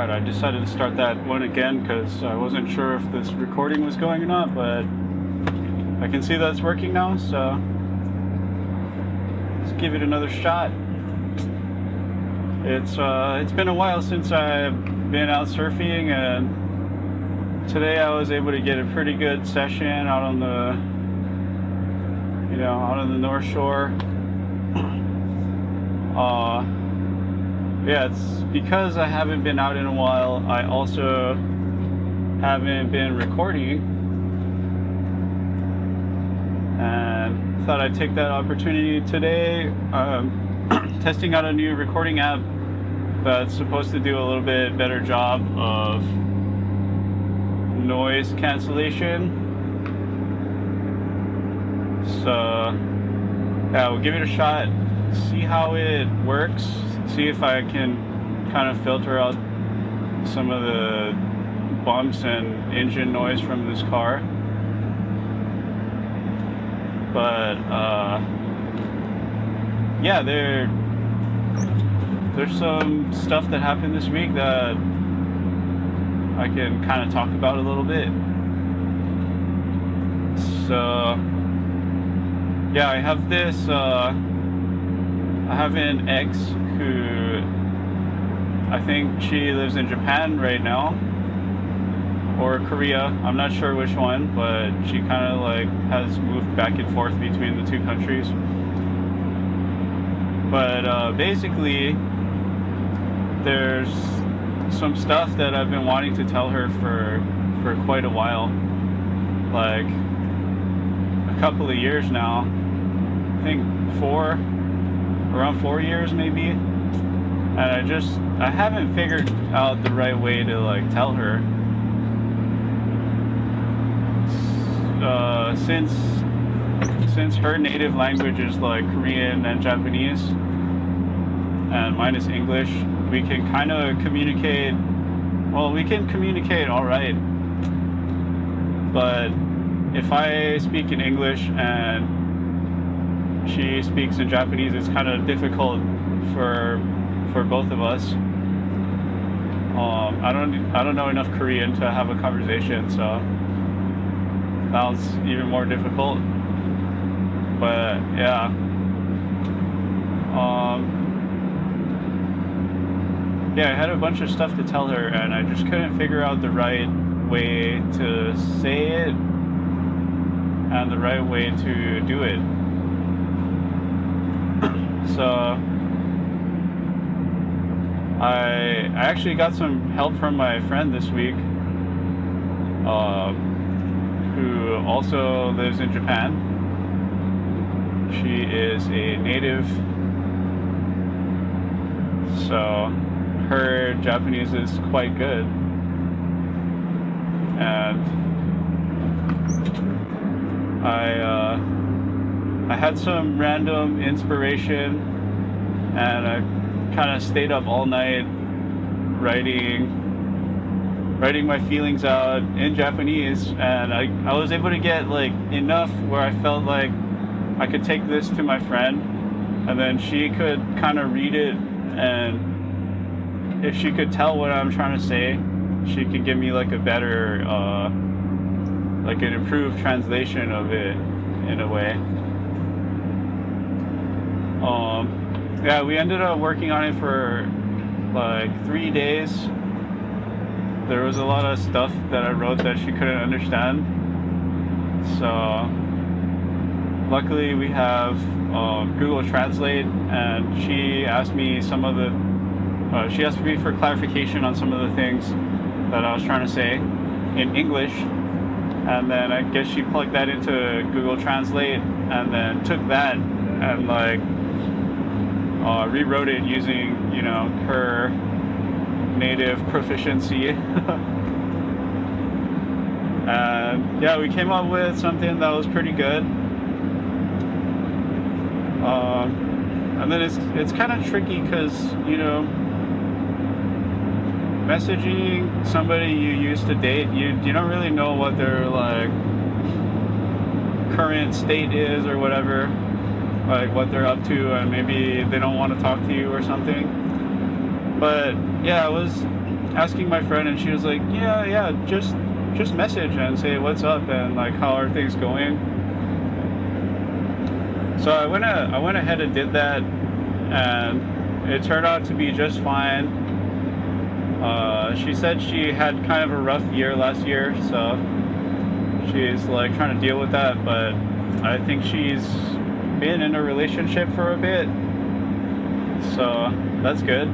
Alright, I decided to start that one again because I wasn't sure if this recording was going or not, but I can see that it's working now, so let's give it another shot. It's been a while since I've been out surfing, and today I was able to get a pretty good session out on the North Shore. Yeah, it's because I haven't been out in a while. I also haven't been recording, and thought I'd take that opportunity today. Testing out a new recording app that's supposed to do a little bit better job of noise cancellation. So yeah, we'll give it a shot, see how it works, see if I can kind of filter out some of the bumps and engine noise from this car. But yeah, there's some stuff that happened this week that I can kind of talk about a little bit. So yeah, I have an ex who, I think she lives in Japan right now, or Korea, I'm not sure which one, but she kind of like has moved back and forth between the two countries. But basically, there's some stuff that I've been wanting to tell her for quite a while, like a couple of years now. I think around 4 years maybe, and I haven't figured out the right way to like tell her. Since her native language is like Korean and Japanese, and mine is English, we can kind of communicate. Well, we can communicate all right, but if I speak in English and she speaks in Japanese, it's kind of difficult for both of us. I don't know enough Korean to have a conversation, so that was even more difficult. But yeah, yeah, I had a bunch of stuff to tell her, and I just couldn't figure out the right way to say it and the right way to do it. So I actually got some help from my friend this week, who also lives in Japan. She is a native, so her Japanese is quite good. And I had some random inspiration, and I kind of stayed up all night writing my feelings out in Japanese, and I was able to get like enough where I felt like I could take this to my friend, and then she could kind of read it, and if she could tell what I'm trying to say, she could give me like a better like an improved translation of it in a way. Yeah, we ended up working on it for like 3 days. There was a lot of stuff that I wrote that she couldn't understand, so luckily we have Google Translate, and she asked me for clarification on some of the things that I was trying to say in English, and then I guess she plugged that into Google Translate and then took that and like rewrote it using, her native proficiency. And yeah, we came up with something that was pretty good. And then it's kind of tricky because, messaging somebody you used to date, you don't really know what their like current state is or whatever, like what they're up to, and maybe they don't want to talk to you or something. But yeah, asking my friend, and she was like, yeah, just message and say what's up and like how are things going. So I went ahead and did that, and it turned out to be just fine. She said she had kind of a rough year last year, so she's like trying to deal with that, but I think she's been in a relationship for a bit, so that's good.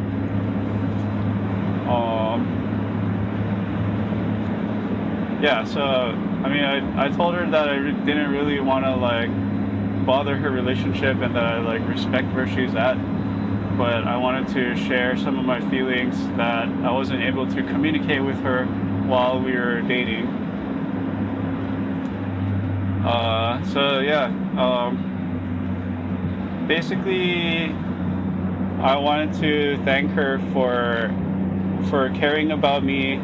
Yeah, so I mean, I told her that I didn't really want to like bother her relationship and that I like respect where she's at, but I wanted to share some of my feelings that I wasn't able to communicate with her while we were dating. So yeah, basically I wanted to thank her for caring about me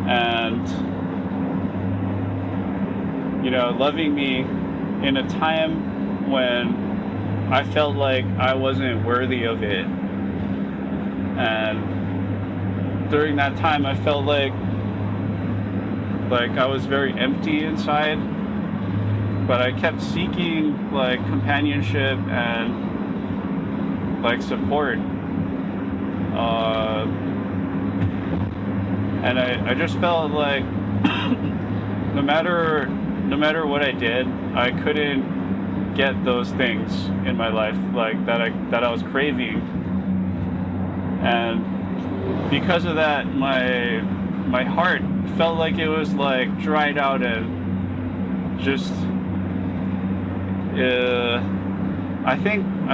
and, you know, loving me in a time when I felt like I wasn't worthy of it. And during that time I felt like I was very empty inside, but I kept seeking like companionship and like support. And I just felt like no matter what I did, I couldn't get those things in my life like that I was craving. And because of that, my heart felt like it was like dried out and just I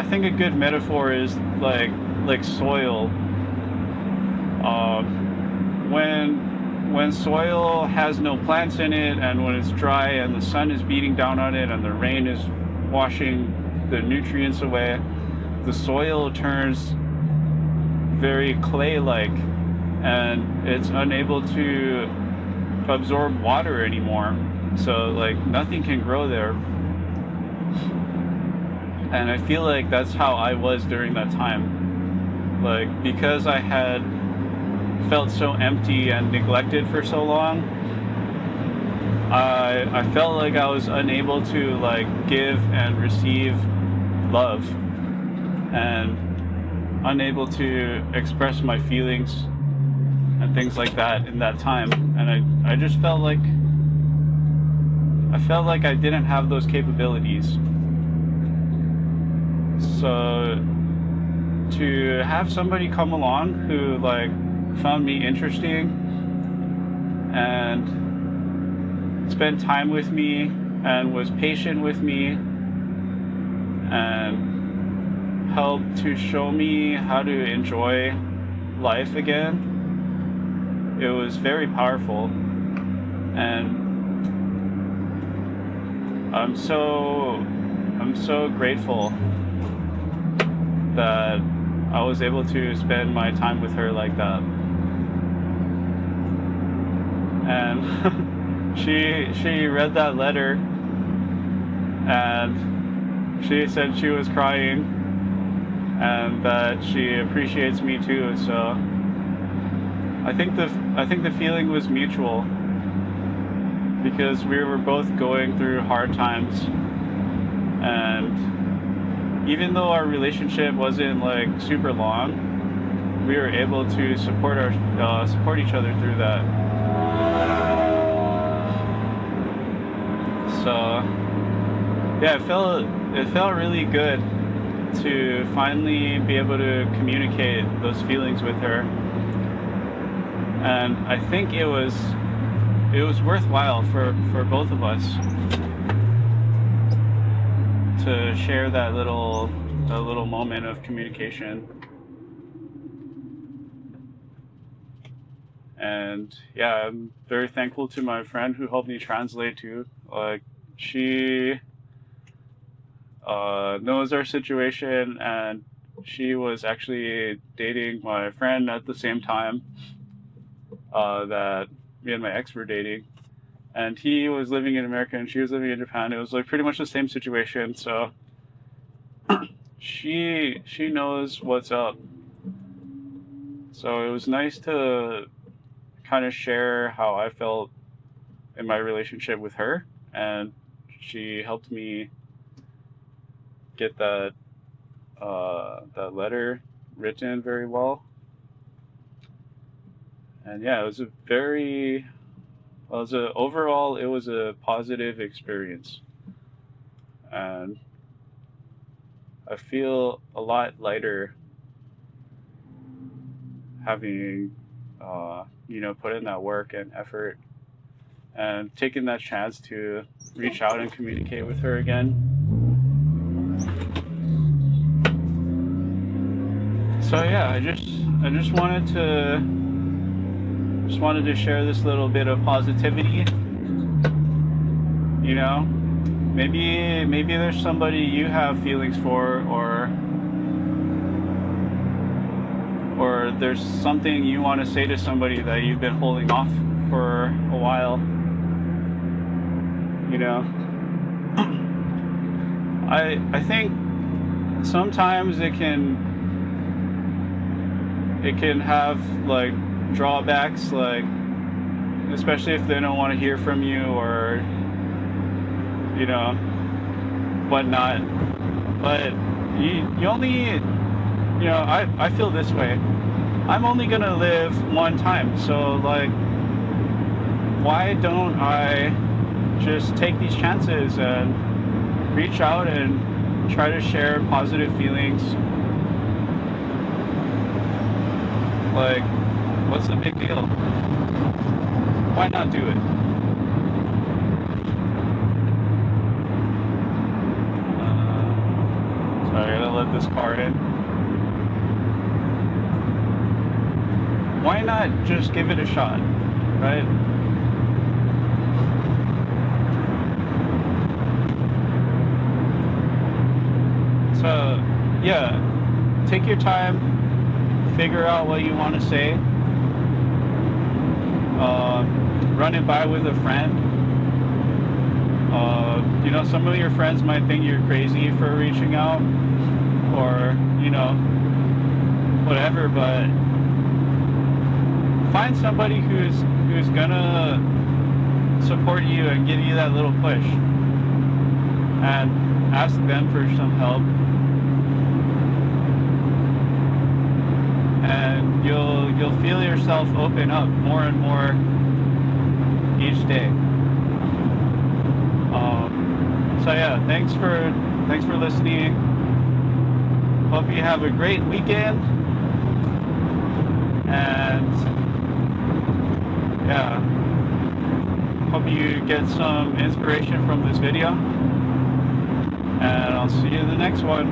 think a good metaphor is like soil. When soil has no plants in it, and when it's dry and the sun is beating down on it and the rain is washing the nutrients away, the soil turns very clay-like and it's unable to absorb water anymore. So like nothing can grow there. And I feel like that's how I was during that time. Like because I had felt so empty and neglected for so long, I felt like I was unable to like give and receive love, and unable to express my feelings and things like that in that time. And I just felt like I didn't have those capabilities. So to have somebody come along who like found me interesting and spent time with me and was patient with me and helped to show me how to enjoy life again, it was very powerful. And I'm so grateful that I was able to spend my time with her like that. And she read that letter and she said she was crying and that she appreciates me too. So I think the feeling was mutual, because we were both going through hard times, and even though our relationship wasn't like super long, we were able to support each other through that. So yeah, it felt really good to finally be able to communicate those feelings with her, and I think it was worthwhile for both of us to share that little moment of communication. And yeah, I'm very thankful to my friend who helped me translate too. Like she knows our situation, and she was actually dating my friend at the same time that me and my ex were dating. And he was living in America and she was living in Japan. It was like pretty much the same situation. So she knows what's up. So it was nice to kind of share how I felt in my relationship with her, and she helped me get that letter written very well. And yeah, it was a very well, it was a positive experience, and I feel a lot lighter having put in that work and effort and taking that chance to reach out and communicate with her again. So yeah, I just wanted to share this little bit of positivity. You know, maybe there's somebody you have feelings for, or there's something you want to say to somebody that you've been holding off for a while. You know, I think sometimes it can have like drawbacks, like especially if they don't want to hear from you, or whatnot. But you only, I feel this way. I'm only gonna live one time, so like, why don't I just take these chances and reach out and try to share positive feelings? Like, what's the big deal? Why not do it? Sorry, I gotta let this car in. Why not just give it a shot, right? So, yeah, take your time, figure out what you want to say, run it by with a friend. Some of your friends might think you're crazy for reaching out, or, whatever, but find somebody who's gonna support you and give you that little push, and ask them for some help, and you'll feel yourself open up more and more each day. So yeah, thanks for listening. Hope you have a great weekend, and yeah, hope you get some inspiration from this video, and I'll see you in the next one.